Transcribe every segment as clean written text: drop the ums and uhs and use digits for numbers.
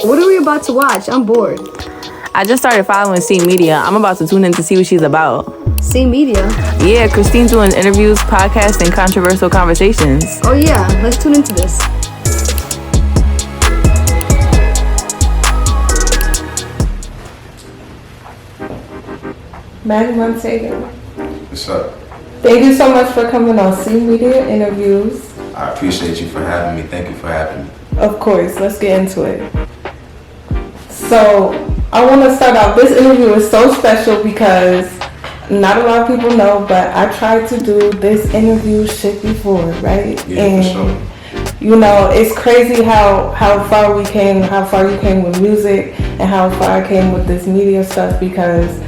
What are we about to watch? I'm bored. I just started following CMEDIA. I'm about to tune in to see what she's about. CMEDIA? Yeah, Christine's doing interviews, podcasts, and controversial conversations. Oh yeah, let's tune into this. MONTEGA. What's up? Thank you so much for coming on CMEDIA interviews. I appreciate you for having me. Thank you for having me. Of course, let's get into it. So, I want to start off. This interview is so special because not a lot of people know, but I tried to do this interview shit before, right? Yeah, and, for sure. You know, it's crazy how far we came, how far you came with music, and how far I came with this media stuff, because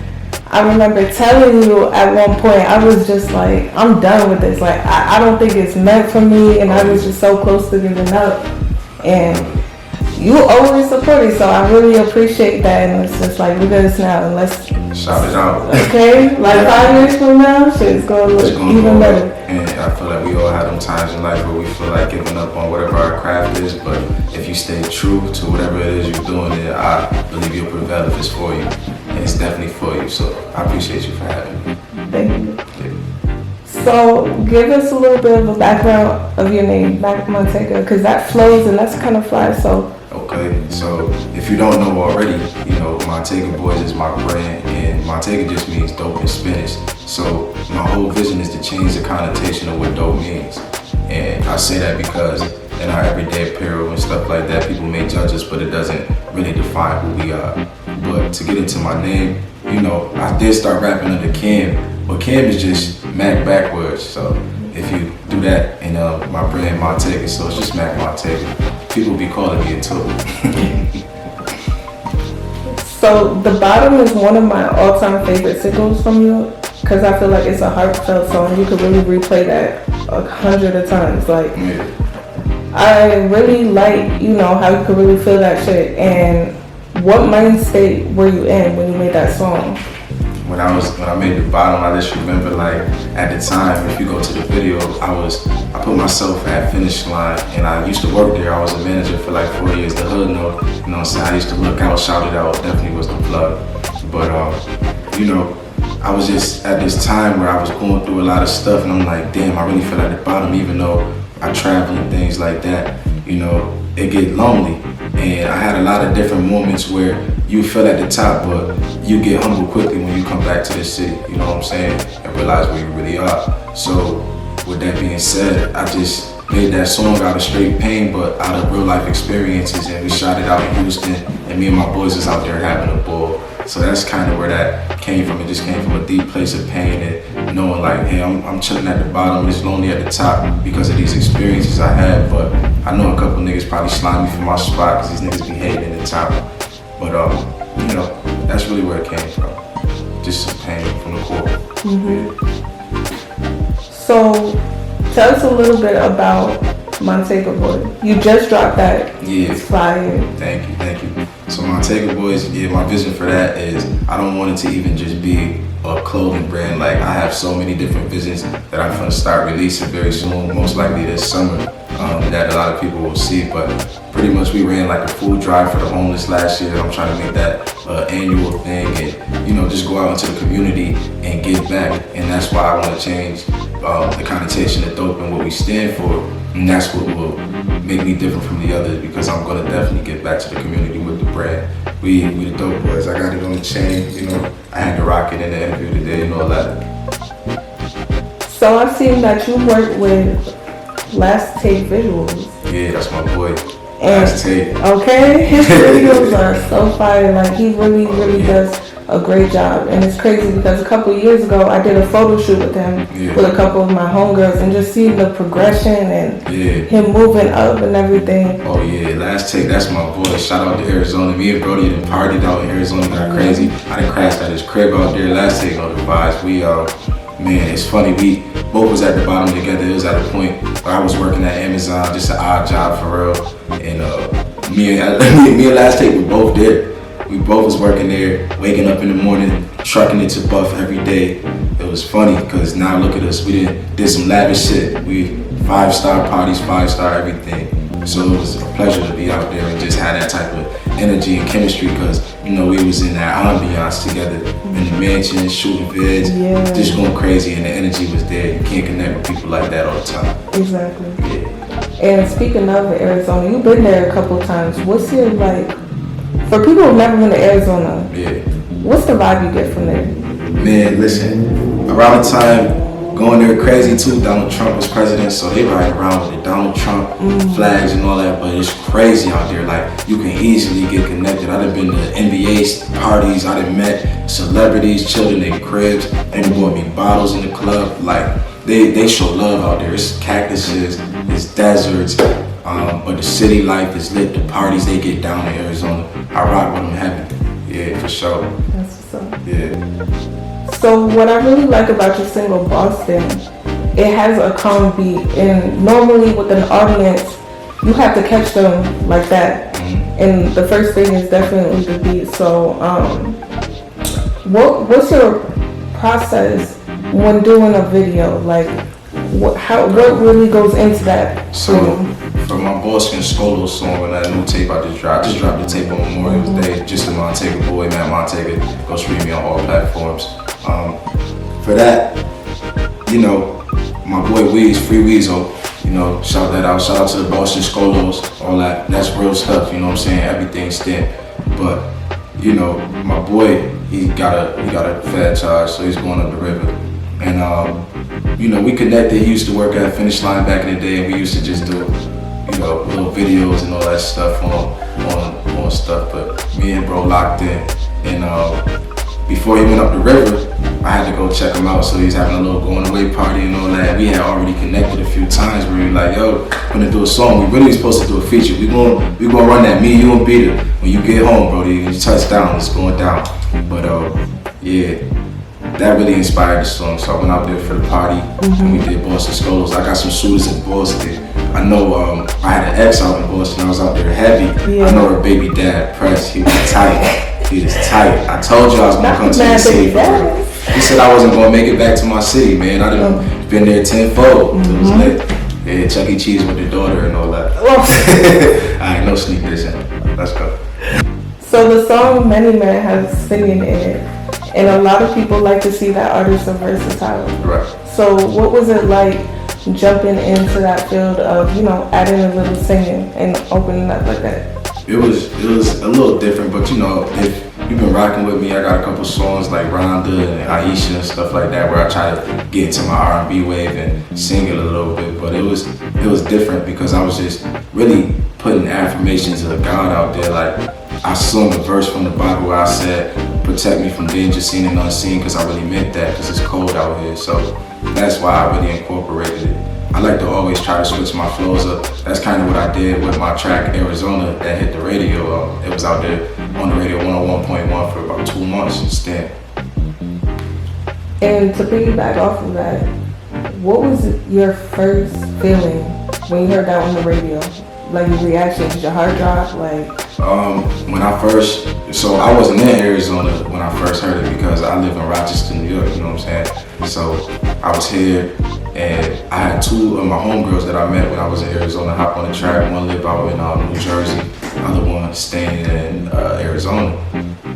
I remember telling you at one point, I was just like, I'm done with this. Like, I don't think it's meant for me, and I was just so close to giving up. And you always supported, so I really appreciate that. And it's just like, look at us now, and let's shout it out. Okay, like 5 years from now, shit's gonna look even better. And I feel like we all have them times in life where we feel like giving up on whatever our craft is, but if you stay true to whatever it is you're doing, then I believe you'll prevail if it's for you. And it's definitely for you, so I appreciate you for having me. Thank you. So, give us a little bit of a background of your name, MONTEGA, because that flows and that's kind of fly, so. Okay, so if you don't know already, you know, MONTEGA Boys is my brand, and MONTEGA just means dope in Spanish. So my whole vision is to change the connotation of what dope means. And I say that because in our everyday apparel and stuff like that, people may judge us, but it doesn't really define who we are. But to get into my name, you know, I did start rapping under Cam, but Cam is just Mac backwards. So if you do that, and my brand MONTEGA, so it's just Mac MONTEGA. People be calling me a too. So The Bottom is one of my all-time favorite singles from you, because I feel like it's a heartfelt song. You could really replay that 100 of times. Like, Yeah. I really like, you know, how you could really feel that shit. And what mind state were you in when you made that song? When I made The Bottom, I just remember, like, at the time, if you go to the video, I put myself at finish line, and I used to work there. I was a manager for like 4 years. The hood know, you know what I'm saying? I used to look out, shout it out, definitely was the plug. But, you know, I was just at this time where I was going through a lot of stuff, and I'm like, damn, I really feel at the bottom, even though I travel and things like that, you know, it get lonely. And I had a lot of different moments where you feel at the top, but you get humble quickly when you come back to the city, you know what I'm saying, and realize where you really are. So with that being said, I just made that song out of straight pain, but out of real life experiences, and we shot it out in Houston, and me and my boys was out there having a ball. So that's kind of where that came from. It just came from a deep place of pain and knowing like, hey, I'm chilling at the bottom, it's lonely at the top because of these experiences I had, but I know a couple niggas probably slime me for my spot because these niggas be hating in the top. But you know, that's really where it came from. Just some pain from the core. Mm-hmm. Yeah. So tell us a little bit about MONTEGA Boy. You just dropped that. Yeah. It's fire. Thank you. So MONTEGA Boys, yeah, my vision for that is I don't want it to even just be a clothing brand. Like, I have so many different visions that I'm gonna start releasing very soon, most likely this summer, that a lot of people will see. But pretty much we ran like a food drive for the homeless last year. I'm trying to make that annual thing, and you know, just go out into the community and give back. And that's why I want to change the connotation of dope and what we stand for. And that's what will make me different from the others, because I'm gonna definitely get back to the community with the brand. We the dope boys. I got it on the chain, you know. I had to rock it in the interview today and all that. So I've seen that you work with Last Take Visuals. Yeah, that's my boy. And, Last Take. Okay, his videos are so fire. Like, he really does a great job. And it's crazy because a couple of years ago I did a photo shoot with him with a couple of my homegirls, and just seeing the progression and him moving up and everything. Oh yeah, Last Take, that's my boy. Shout out to Arizona. Me and Brody done partied out in Arizona, got crazy. I done crashed at his crib out there. Last Take on the vibes. We man, it's funny, we both was at the bottom together. It was at a point where I was working at Amazon, just an odd job for real. And me and Last Take were both there. We both was working there, waking up in the morning, trucking it to Buff every day. It was funny because now look at us. We did some lavish shit. We 5-star parties, 5-star everything. So it was a pleasure to be out there and just have that type of energy and chemistry because, you know, we was in that ambiance together in the mansion, shooting vids, just going crazy, and the energy was there. You can't connect with people like that all the time. Exactly. Yeah. And speaking of Arizona, you've been there a couple of times. What's your, like, for people who've never been to Arizona, what's the vibe you get from there? Man, listen, around the time going there crazy too, Donald Trump was president, so they ride around with the Donald Trump flags and all that, but it's crazy out there. Like, you can easily get connected. I done been to NBA parties, I done met celebrities, children in their cribs, and they bought me bottles in the club. Like, they show love out there. It's cactuses, it's deserts, but the city life is lit, the parties they get down in Arizona. I rock with them heavy. Yeah, for sure. That's what's up. Yeah. So what I really like about your single Boston, it has a calm beat, and normally with an audience, you have to catch them like that. And the first thing is definitely the beat. So what's your process when doing a video? Like, what really goes into that? So for my Boston Skolo song and that new tape I just dropped the tape on Memorial Day, just the Montega boy, man, Montega. Go stream me on all platforms. For that, you know, my boy Weez, Free Weezo, you know, shout that out. Shout out to the Boston Skolos, all that. That's real stuff, you know what I'm saying? Everything's stamped. But, you know, my boy, he got a fed charge, so he's going up the river. And, you know, we connected. He used to work at Finish Line back in the day, and we used to just do, you know, little videos and all that stuff on stuff. But me and bro locked in. And before he went up the river, I had to go check him out. So he's having a little going away party and all that. We had already connected a few times where we were like, yo, we're gonna do a song. We really was supposed to do a feature. We gonna run that, me, you, and Beater. When you get home, bro, you touch down, it's going down. But yeah, that really inspired the song. So I went out there for the party and we did Boston Skolos. I got some shooters in Boston. I know I had an ex out in Boston. I was out there heavy. I know her baby dad, Press, he was tight. He was tight. I told you I was gonna come to the city for real. He said I wasn't gonna make it back to my city, man. I done been there tenfold. It was lit. Yeah, Chuck E. Cheese with the daughter and all that. Alright, no sneak this in. Let's go. So the song Many Men has singing in it, and a lot of people like to see that artists are versatile. Right. So what was it like jumping into that field of, you know, adding a little singing and opening up like that? It was a little different, but you know, if you've been rocking with me, I got a couple songs like Rhonda and Aisha and stuff like that where I try to get into my R&B wave and sing it a little bit. But it was different because I was just really putting affirmations of God out there. Like, I sung a verse from the Bible where I said, protect me from danger seen and unseen, because I really meant that because it's cold out here. So that's why I really incorporated it. I like to always try to switch my flows up. That's kind of what I did with my track Arizona that hit the radio. It was out there on the radio 101.1 for about 2 months instead. And to piggyback off of that, what was your first feeling when you heard that on the radio? Like, your reaction, did your heart drop? Like, when I first, so I wasn't in Arizona when I first heard it because I live in Rochester, New York, you know what I'm saying? So I was here and I had 2 of my homegirls that I met when I was in Arizona hop on the track. One lived out in New Jersey, the other one staying in Arizona.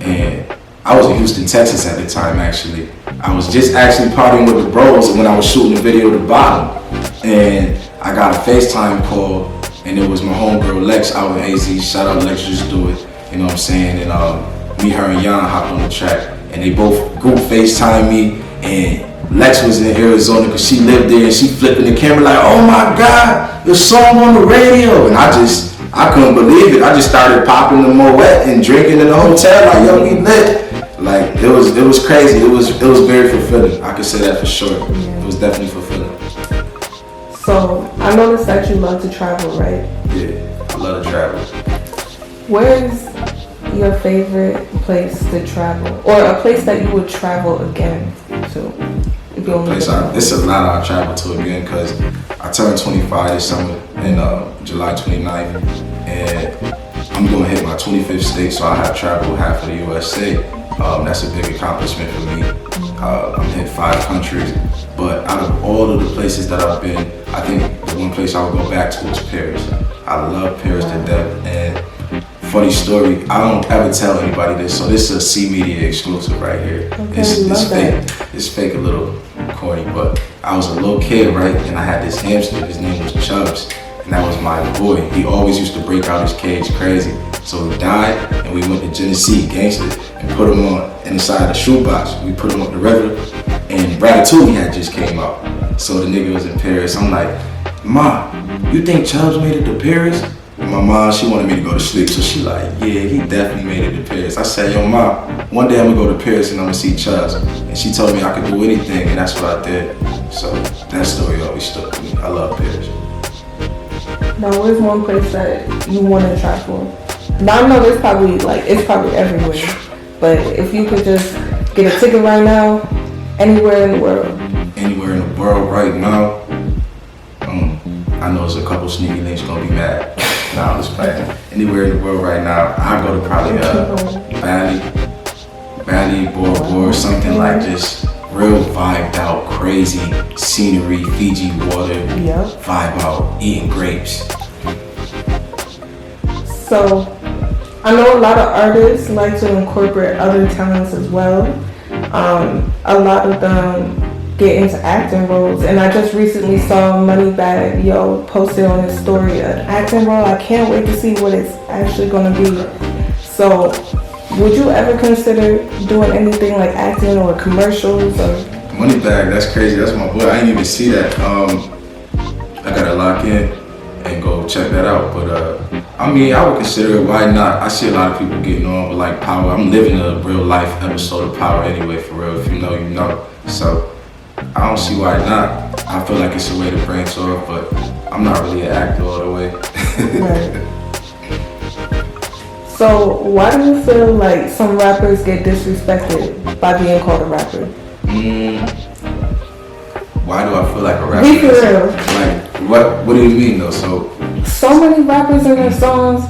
And I was in Houston, Texas at the time actually. I was just actually partying with the bros when I was shooting the video at the bottom. And I got a FaceTime call and it was my homegirl Lex out in AZ. Shout out Lex, just do it. You know what I'm saying? And me, her, and Jan hopped on the track and they both group FaceTime me, and Lex was in Arizona because she lived there and she flipping the camera like, oh my God, your song on the radio. And I couldn't believe it. I just started popping the Moet and drinking in the hotel like, yo, we lit. Like, it was crazy. It was very fulfilling. I could say that for sure. It was definitely fulfilling. So I noticed that you love to travel, right? Yeah, I love to travel. Where's your favorite place to travel, or a place that you would travel again to? If you only it's a lot I travel to again because I turned 25 this summer in July 29th, and I'm gonna hit my 25th state, so I have traveled half of the USA. That's a big accomplishment for me. I'm hit 5 countries, but out of all of the places that I've been, I think the one place I would go back to is Paris. I love Paris to death. And funny story, I don't ever tell anybody this, so this is a CMEDIA exclusive right here. Okay, It's that. fake. It's fake, a little corny, but I was a little kid, right? And I had this hamster. His name was Chubbs, and that was my boy. He always used to break out his cage crazy. So he died, and we went to Genesee, gangster, and put him on inside the shoebox. We put him up the river, and Ratatouille had just came out. So the nigga was in Paris. I'm like, Ma, you think Chubbs made it to Paris? And my mom, she wanted me to go to sleep, so she like, yeah, he definitely made it to Paris. I said, yo, Ma, one day I'm gonna go to Paris and I'm gonna see Chubbs. And she told me I could do anything, and that's what I did. So that story always stuck with me. I love Paris. Now, where's one place that you want to travel? Now, I know it's probably everywhere. But if you could just get a ticket right now, anywhere in the world. Anywhere in the world right now, I know there's a couple sneaky links gonna be mad. Nah, I'm just playing. Anywhere in the world right now, I go to probably Bali, Bora Bora, something like this. Real vibed out, crazy scenery, Fiji water, Yep. vibe out, eating grapes. So, I know a lot of artists like to incorporate other talents as well. A lot of them get into acting roles, and I just recently saw Moneybag Yo posted on his story an acting role. I can't wait to see what it's actually going to be. So, would you ever consider doing anything like acting or commercials or? Moneybag, that's crazy. That's my boy. I didn't even see that. I gotta lock in and go check that out. But I mean, I would consider it. Why not? I see a lot of people getting on with like Power. I'm living a real life episode of Power anyway, for real. If you know, you know. So I don't see why not. I feel like it's a way to brainstorm, but I'm not really an actor all the way. Right. So why do you feel like some rappers get disrespected by being called a rapper? Why do I feel like a rapper? Be for real. Like, what do you mean though? So many rappers in their songs,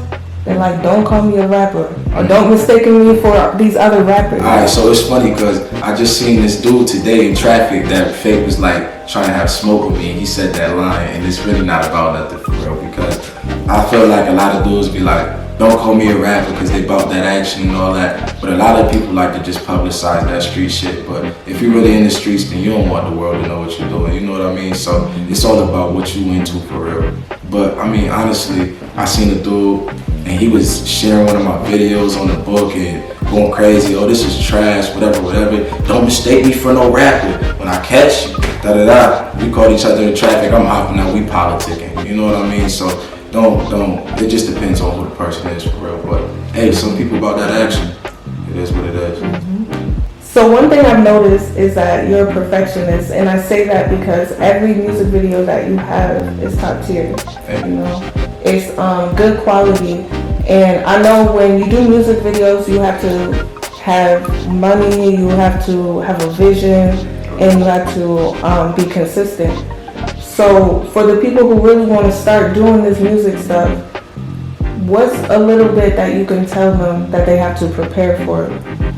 they're like, don't call me a rapper, or don't mistake me for these other rappers. Alright, so it's funny because I just seen this dude today in traffic that fake was like trying to have smoke with me, and he said that line, and it's really not about nothing for real, because I feel like a lot of dudes be like, don't call me a rapper because they bought that action and all that. But a lot of people like to just publicize that street shit. But if you're really in the streets, then you don't want the world to know what you're doing. You know what I mean? So it's all about what you into for real. But I mean, honestly, I seen a dude and he was sharing one of my videos on the book and going crazy. Oh, this is trash, whatever. Don't mistake me for no rapper. When I catch you, we call each other in traffic. I'm hopping out, we politicking. You know what I mean? So don't. It just depends on who the person is for real. But hey, some people about that action. It is what it is. So one thing I've noticed is that you're a perfectionist, and I say that because every music video that you have is top tier. You know, it's good quality, and I know when you do music videos, you have to have money, you have to have a vision, and you have to be consistent. So for the people who really want to start doing this music stuff, what's a little bit that you can tell them that they have to prepare for?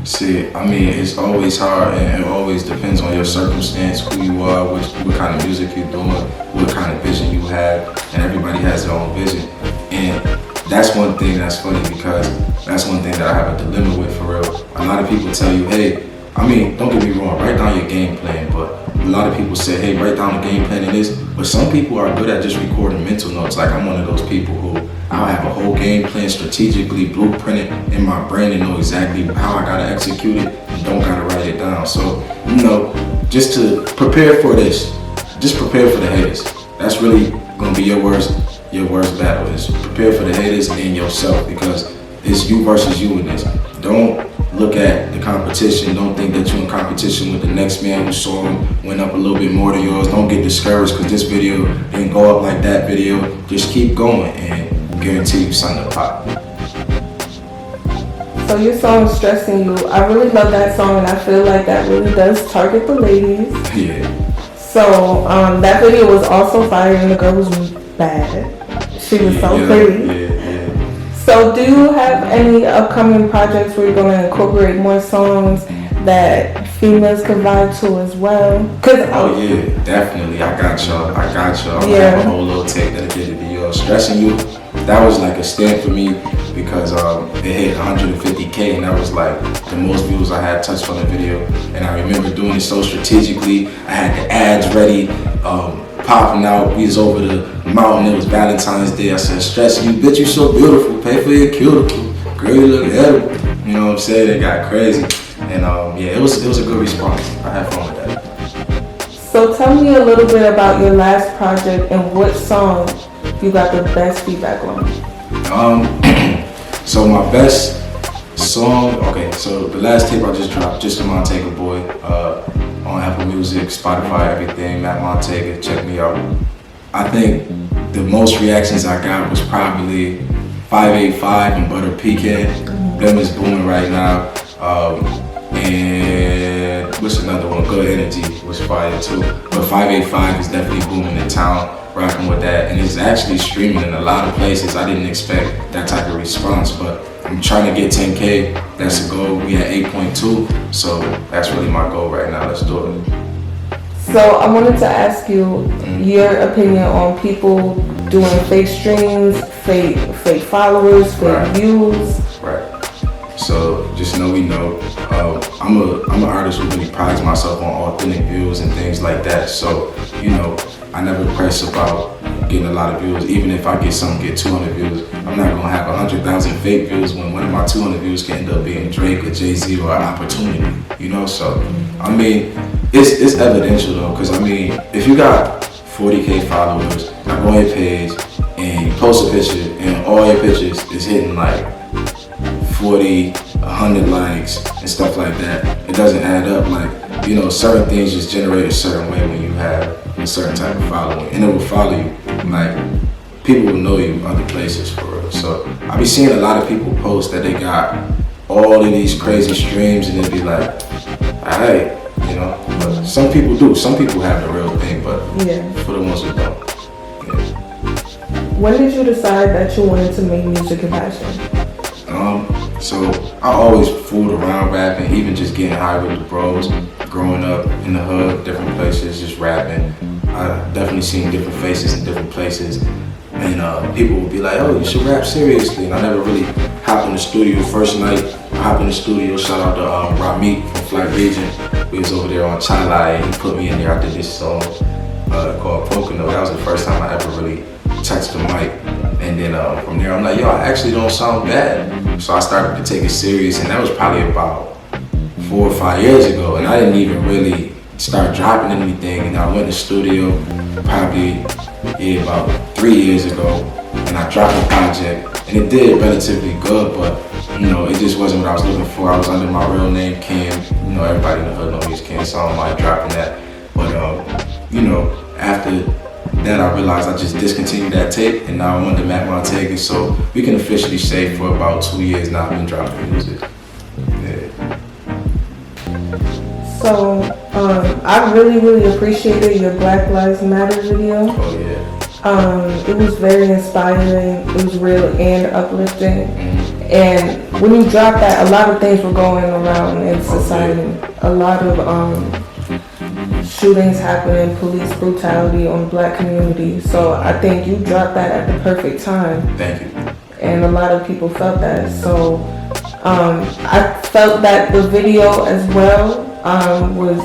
See, I mean, it's always hard, and it always depends on your circumstance, who you are, what kind of music you're doing, what kind of vision you have, and everybody has their own vision. And that's one thing that's funny, because that's one thing that I have a dilemma with for real. A lot of people tell you, hey, I mean, don't get me wrong, write down your game plan, but a lot of people say, hey, write down the game plan and this, but some people are good at just recording mental notes. Like, I'm one of those people who I'll have a whole game plan strategically blueprinted in my brain and know exactly how I gotta execute it and don't gotta write it down. So, you know, just to prepare for this, just prepare for the haters. That's really gonna be your worst battle, is prepare for the haters and yourself, because it's you versus you in this. Don't look at the competition. Don't think that you're in competition with the next man whose song went up a little bit more than yours. Don't get discouraged because this video didn't go up like that video. Just keep going and guarantee you something to pop. So your song Stressing You, I really love that song, and I feel like that really does target the ladies. Yeah. So that video was also fire, and the girl was bad. She was so pretty. Yeah. So do you have any upcoming projects where you're going to incorporate more songs that females can vibe to as well? Oh yeah, definitely. I got y'all. I'm gonna Yeah. have a whole little tape dedicated to you. Stressing You, that was like a stamp for me because it hit 150K, and that was like the most views I had touched on the video. And I remember doing it so strategically. I had the ads ready, popping out. We was over the mountain. It was Valentine's Day. I said, "Stress you, bitch, you so beautiful. Pay for your cuticle. Girl, you look edible." You know what I'm saying? It got crazy, and yeah, it was a good response. I had fun with that. So tell me a little bit about your last project and what song you got the best feedback on. So my best song, okay, so the last tape I just dropped, Just a MONTEGA Boy, on Apple Music, Spotify, everything, Matt MONTEGA, check me out. I think the most reactions I got was probably 585 and Butter Pecan. Them is booming right now. And what's another one? Good Energy was fire too. But 585 is definitely booming in town, rocking with that. And it's actually streaming in a lot of places. I didn't expect that type of response, but I'm trying to get 10K. That's a goal. We at 8.2, so that's really my goal right now. Let's do it. So I wanted to ask you your opinion on people doing fake streams, fake followers, fake views. Right. So just know we know. I'm an artist who really prides myself on authentic views and things like that. So you know, I never press about getting a lot of views. Even if I get 200 views, I'm not gonna have 100,000 fake views when one of my 200 views can end up being Drake or Jay-Z or Opportunity. You know, so I mean, it's evidential though, because I mean, if you got 40K followers, I go on your page and you post a picture, and all your pictures is hitting like 40, 100 likes and stuff like that, it doesn't add up. Like, you know, certain things just generate a certain way when you have a certain type of following, and it will follow you. Like, people will know you other places for real. So I be seeing a lot of people post that they got all of these crazy streams, and it'd be like, alright, you know. But some people do. Some people have the real thing, but for the ones who don't. When did you decide that you wanted to make music your passion? So I always fooled around rapping, even just getting high with the bros, growing up in the hood, different places, just rapping. I definitely seen different faces in different places, and people would be like, "Oh, you should rap seriously." And I never really hopped in the studio. First night I hopped in the studio, shout out to Ramik from Flight Region. We was over there on Chai, and he put me in there. I did this song called Pocono. That was the first time I ever really touched the mic. And then from there, I'm like, yo, I actually don't sound bad. So I started to take it serious, and that was probably about 4 or 5 years ago. And I didn't even really start dropping anything. And I went to the studio probably about 3 years ago, and I dropped a project, and it did relatively good, but you know, it just wasn't what I was looking for. I was under my real name, Cam. You know, everybody in the hood knows me as Cam, so I don't mind dropping that. But you know, after that, I realized I just discontinued that tape, and now I'm under Matt MONTEGA, so we can officially say for about 2 years now I've been dropping music. Yeah. So I really appreciated your Black Lives Matter video. Oh yeah. It was very inspiring. It was real and uplifting. And when you dropped that, a lot of things were going around in society. A lot of shootings happening, police brutality on the Black community. So I think you dropped that at the perfect time. Thank you. And a lot of people felt that. So I felt that the video as well was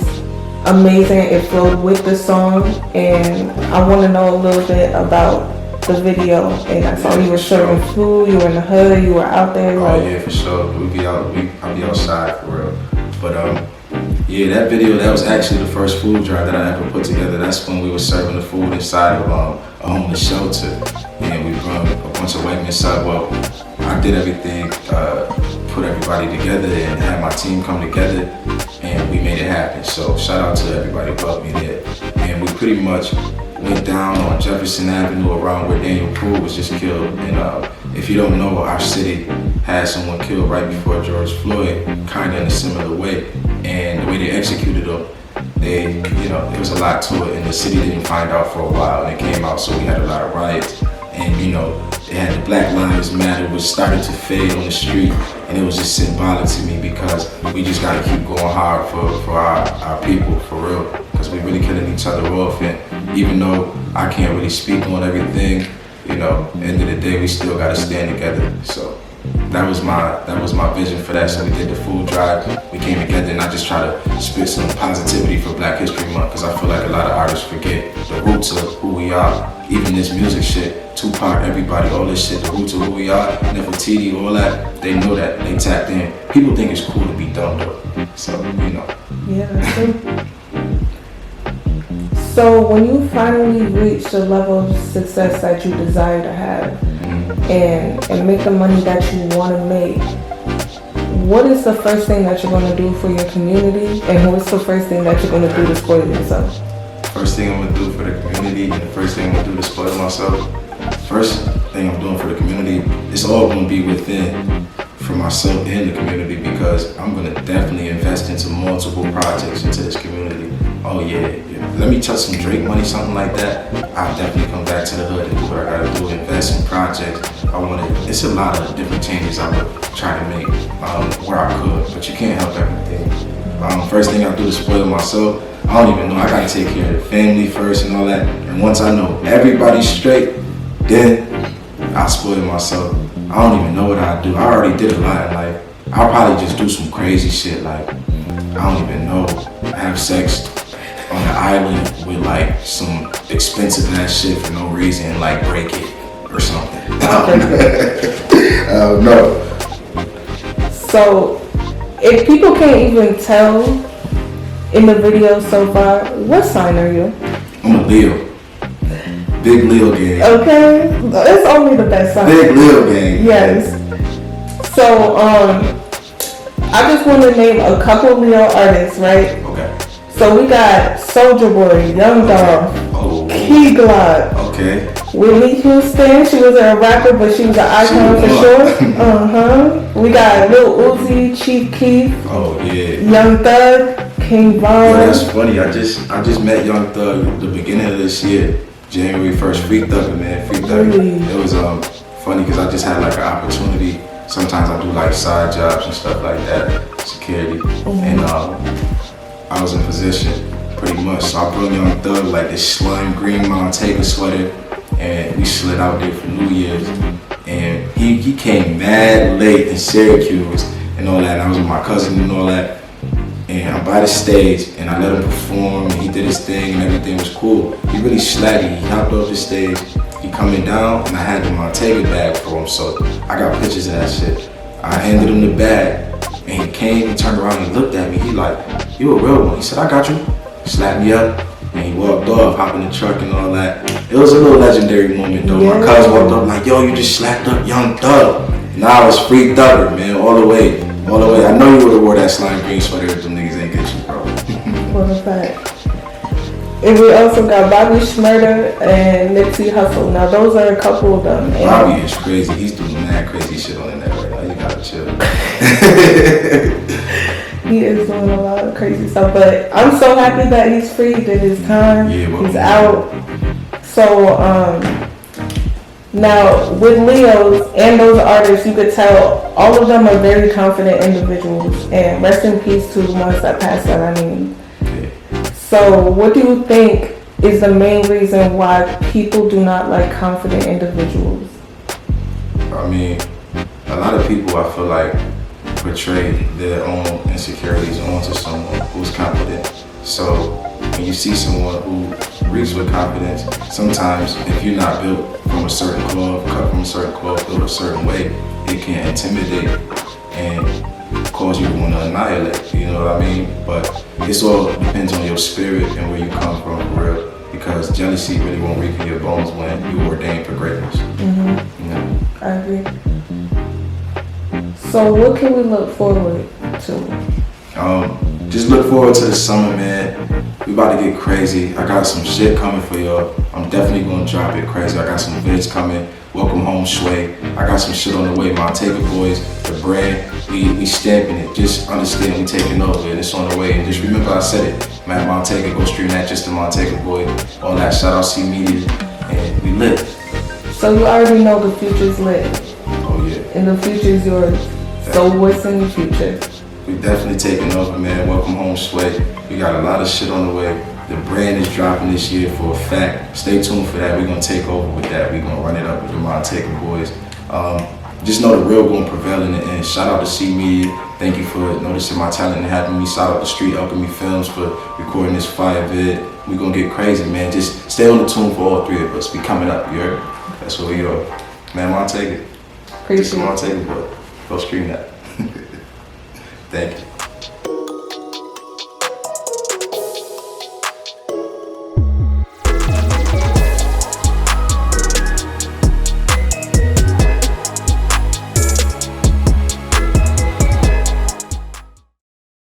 amazing. It flowed with the song, and I want to know a little bit about the video. And I saw you were serving food, you were in the hood, you were out there. Oh yeah, for sure. I'll be outside for real. But yeah, that video, that was actually the first food drive that I ever put together. That's when we were serving the food inside of a homeless shelter, and we brought a bunch of white men inside. Well, I did everything, put everybody together, and had my team come together, and we made it happen. So shout out to everybody who helped me there. And we pretty much went down on Jefferson Avenue around where Daniel Poole was just killed. And if you don't know, our city had someone killed right before George Floyd, kind of in a similar way. And the way they executed him, there was a lot to it, and the city didn't find out for a while, and it came out, so we had a lot of riots. And they had the Black Lives Matter, which started to fade on the street, and it was just symbolic to me because we just gotta keep going hard for our people, for real, because we really killing each other off. And even though I can't really speak on everything, you know, end of the day, we still gotta stand together. So that was my vision for that. So we did the food drive. We came together, and I just try to spit some positivity for Black History Month, because I feel like a lot of artists forget the roots of who we are. Even this music shit, Tupac, everybody, all this shit, the roots of who we are, Nefertiti, all that, they know that, they tapped in. People think it's cool to be dumb though, so, you know. Yeah, that's true. So when you finally reach the level of success that you desire to have, and make the money that you want to make, what is the first thing that you're going to do for your community, and what's the first thing that you're going to do to spoil yourself? First thing I'm gonna do for the community, and the first thing I'm gonna do to spoil myself, first thing I'm doing for the community, it's all gonna be within for myself and the community, because I'm gonna definitely invest into multiple projects into this community. Oh yeah. Let me touch some Drake money, something like that. I'll definitely come back to the hood and do what I gotta do, invest in projects. It's a lot of different changes I would try to make where I could, but you can't help everything. First thing I do to spoil myself, I don't even know. I gotta take care of the family first and all that. And once I know everybody's straight, then I spoil myself. I don't even know what I do. I already did a lot in life. I'll probably just do some crazy shit, like, I don't even know, have sex on an island with like some expensive ass shit for no reason, like break it or something. I don't know. So if people can't even tell in the video so far, what sign are you? I'm a Leo. Big Leo gang. Okay, it's only the best sign. Big Leo gang. Yes. So I just want to name a couple Leo artists, right? Okay. So we got Soulja Boy, Young Dolph, Key Glock. Okay. Whitney Houston, she was a rapper, but she was an icon for sure. We got Lil Uzi, Chief Keef. Oh yeah. Young Thug, King Von. Yeah, that's funny. I just met Young Thug at the beginning of this year, January 1st. Free Thugger, man. Free Thugger. Really? It was funny because I just had like an opportunity. Sometimes I do like side jobs and stuff like that, security, and I was in position pretty much. So I brought Young Thug like this slime green MONTEGA sweater, and we slid out there for New Year's. And he came mad late in Syracuse and all that. And I was with my cousin and all that. And I'm by the stage and I let him perform and he did his thing and everything was cool. He really slaggy. He hopped off the stage, he coming down, and I had the MONTEGA bag for him. So I got pictures of that shit. I handed him the bag and he came and turned around and he looked at me. He like, "You a real one?" He said, "I got you." Slapped me up. And he walked off, hopped in the truck and all that. It was a little legendary moment though. Yeah. My cousin walked up like, "Yo, you just slapped up Young Thug." Now it's Free Thugger, man, all the way. I know you would have wore that slime green sweater if them niggas ain't get you, bro. What a fact. And we also got Bobby Shmurda and Nipsey Hussle. Now those are a couple of them. And Bobby is crazy. He's doing mad crazy shit on the net right now. You gotta chill. He is doing a lot of crazy stuff, but I'm so happy that he's free, did his time, he's out. So now with Leos and those artists, you could tell all of them are very confident individuals, and rest in peace to the ones that passed out. I mean, so what do you think is the main reason why people do not like confident individuals? I mean, a lot of people, I feel like, portray their own insecurities onto someone who's confident. So when you see someone who reads with confidence, sometimes if you're not built from a certain cloth, cut from a certain cloth, built a certain way, it can intimidate and cause you to want to annihilate, you know what I mean? But it's all depends on your spirit and where you come from, for real. Because jealousy really won't weaken your bones when you ordained for greatness. Mm-hmm. You know? I agree. So what can we look forward to? Just look forward to the summer, man. We about to get crazy. I got some shit coming for y'all. I'm definitely gonna drop it crazy. I got some vids coming. Welcome home, Sway. I got some shit on the way. MONTEGA Boys, the brand, we stamping it. Just understand we taking over and it's on the way. And just remember I said it. Matt MONTEGA, go stream that, just the MONTEGA Boy. All that, shout out CMEDIA. And we lit. So you already know the future's lit. Oh yeah. And the future's yours. So what's in the future? We definitely taking over, man. Welcome home, Sway. We got a lot of shit on the way. The brand is dropping this year for a fact. Stay tuned for that. We're gonna take over with that. We're gonna run it up with the MONTEGA boys. Just know the real gonna prevail in the end. Shout out to CMEDIA. Thank you for noticing my talent and having me. Shout out to Street Alchemy Films for recording this fire vid. We're gonna get crazy, man. Just stay on the tune for all three of us. We coming up, you heard? That's what we are. Man, MONTEGA. Just MONTEGA boy. Go stream that. Thank you.